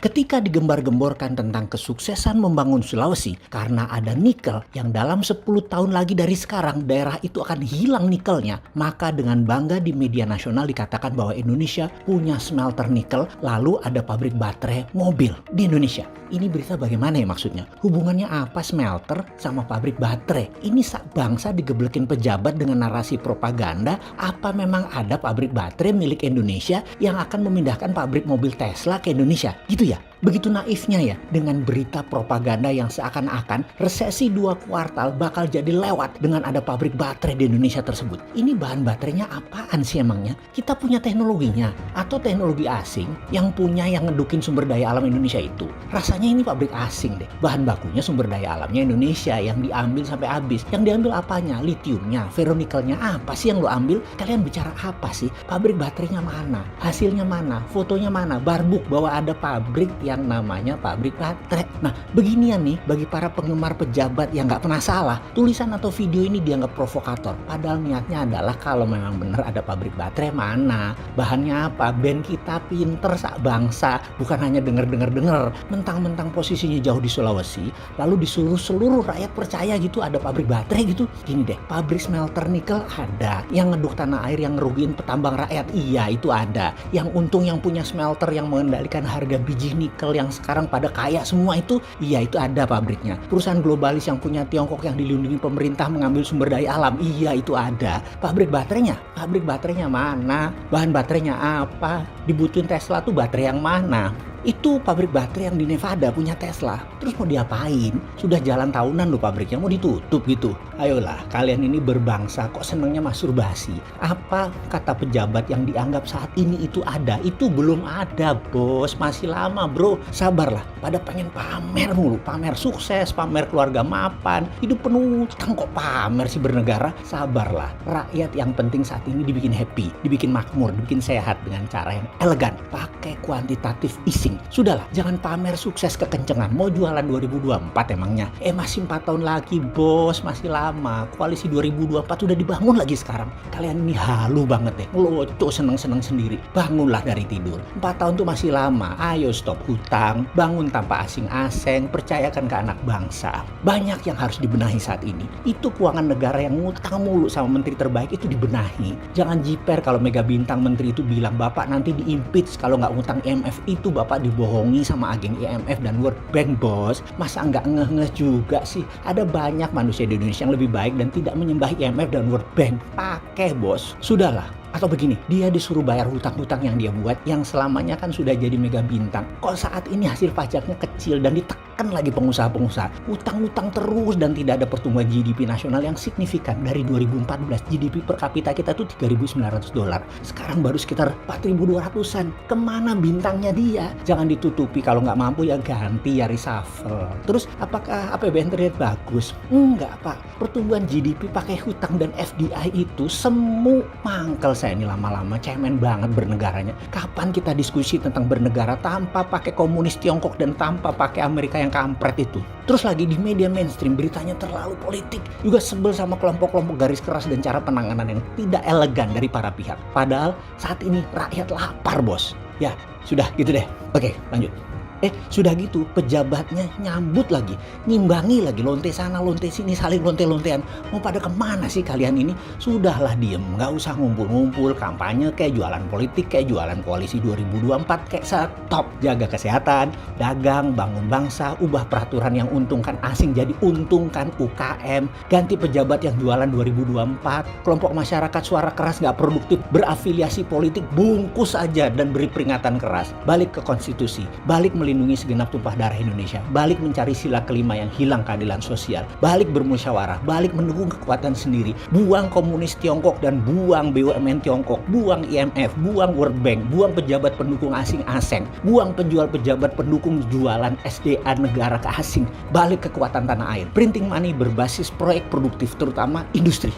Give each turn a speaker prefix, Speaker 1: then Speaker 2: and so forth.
Speaker 1: Ketika digembar-gemborkan tentang kesuksesan membangun Sulawesi karena ada nikel yang dalam 10 tahun lagi dari sekarang daerah itu akan hilang nikelnya, maka dengan bangga di media nasional dikatakan bahwa Indonesia punya smelter nikel, lalu ada pabrik baterai mobil di Indonesia. Ini berita bagaimana ya maksudnya? Hubungannya apa smelter sama pabrik baterai? Ini sak bangsa digeblekin pejabat dengan narasi propaganda, apa memang ada pabrik baterai milik Indonesia yang akan memindahkan pabrik mobil Tesla ke Indonesia? Gitu ya? Begitu naifnya ya dengan berita propaganda yang seakan-akan resesi 2 kuartal bakal jadi lewat dengan ada pabrik baterai di Indonesia tersebut. Ini bahan baterainya apaan sih emangnya? Kita punya teknologinya atau teknologi asing yang punya yang ngedukin sumber daya alam Indonesia itu? Rasanya ini pabrik asing deh. Bahan bakunya sumber daya alamnya Indonesia yang diambil sampai habis. Yang diambil apanya? Litiumnya, ferronikelnya, apa sih yang lo ambil? Kalian bicara apa sih? Pabrik baterainya mana? Hasilnya mana? Fotonya mana? Barbuk bahwa ada pabrik yang namanya pabrik baterai. Nah, beginian nih bagi para penggemar pejabat yang nggak pernah salah, tulisan atau video ini dianggap provokator. Padahal niatnya adalah kalau memang benar ada pabrik baterai mana, bahannya apa, band kita pinter sak bangsa, bukan hanya denger, mentang-mentang posisinya jauh di Sulawesi, lalu disuruh seluruh rakyat percaya gitu ada pabrik baterai gitu. Gini deh, pabrik smelter nikel ada, yang ngeduk tanah air yang ngerugiin petambang rakyat, iya itu ada, yang untung yang punya smelter yang mengendalikan harga biji nikel yang sekarang pada kaya semua itu, iya itu ada pabriknya. Perusahaan globalis yang punya Tiongkok yang dilindungi pemerintah mengambil sumber daya alam, iya itu ada. Pabrik baterainya mana? Bahan baterainya apa? Dibutuhin Tesla tuh baterai yang mana? Itu pabrik baterai yang di Nevada punya Tesla. Terus mau diapain? Sudah jalan tahunan loh pabriknya, mau ditutup gitu. Ayolah, kalian ini berbangsa kok senangnya masturbasi. Apa kata pejabat yang dianggap saat ini itu ada? Itu belum ada, bos. Masih lama, bro. Sabarlah. Pada pengen pamer mulu. Pamer sukses, pamer keluarga mapan. Hidup penuh utang kok pamer sih bernegara. Sabarlah. Rakyat yang penting saat ini dibikin happy, dibikin makmur, dibikin sehat dengan cara yang elegan. Pakai kuantitatif easing. Sudahlah, jangan pamer sukses kekencengan. Mau jualan 2024 emangnya? Masih 4 tahun lagi, bos. Masih lama. Koalisi 2024 udah dibangun lagi sekarang. Kalian ini halu banget deh. Ngeloco seneng-seneng sendiri. Bangunlah dari tidur. 4 tahun tuh masih lama. Ayo stop hutang. Bangun tanpa asing-asing. Percayakan ke anak bangsa. Banyak yang harus dibenahi saat ini. Itu keuangan negara yang ngutang mulu sama menteri terbaik itu dibenahi. Jangan jiper kalau mega bintang menteri itu bilang, Bapak nanti di-impeach kalau nggak ngutang IMF itu Bapak dibohongi sama agen IMF dan World Bank, bos. Masa nggak ngeh-ngeh juga sih? Ada banyak manusia di Indonesia yang lebih baik dan tidak menyembah IMF dan World Bank. Pakai, bos. Sudahlah. Atau begini, dia disuruh bayar hutang-hutang yang dia buat yang selamanya kan sudah jadi mega bintang. Kok saat ini hasil pajaknya kecil dan ditekan lagi pengusaha-pengusaha. Hutang-hutang terus dan tidak ada pertumbuhan GDP nasional yang signifikan. Dari 2014 GDP per kapita kita tuh $3.900. Sekarang baru sekitar 4.200-an. Kemana bintangnya dia? Jangan ditutupi, kalau nggak mampu ya ganti, ya reshuffle. Terus apakah APBN terlihat bagus? Enggak, Pak. Pertumbuhan GDP pakai hutang dan FDI itu semu mangkel. Saya ini lama-lama cemen banget bernegaranya. Kapan kita diskusi tentang bernegara tanpa pakai komunis Tiongkok dan tanpa pakai Amerika yang kampret itu? Terus lagi di media mainstream beritanya terlalu politik. Juga sebel sama kelompok-kelompok garis keras dan cara penanganan yang tidak elegan dari para pihak. Padahal saat ini rakyat lapar, bos. Ya, sudah gitu deh. Oke, lanjut. Sudah gitu pejabatnya nyambut lagi, ngimbangi lagi, lonte sana lonte sini, saling lonte-lontean. Mau pada kemana sih kalian ini? Sudahlah diem, nggak usah ngumpul-ngumpul, kampanye kayak jualan politik, kayak jualan koalisi 2024, kayak stop. Jaga kesehatan, dagang, bangun bangsa, ubah peraturan yang untungkan asing jadi untungkan UKM, ganti pejabat yang jualan 2024, kelompok masyarakat suara keras nggak produktif, berafiliasi politik, bungkus aja dan beri peringatan keras. Balik ke konstitusi, balik melindungi segenap tumpah darah Indonesia, balik mencari sila kelima yang hilang keadilan sosial, balik bermusyawarah, balik mendukung kekuatan sendiri, buang komunis Tiongkok dan buang BUMN Tiongkok, buang IMF, buang World Bank, buang pejabat pendukung asing-asing, buang penjual pejabat pendukung jualan SDA negara ke asing, balik kekuatan tanah air, printing money berbasis proyek produktif terutama industri.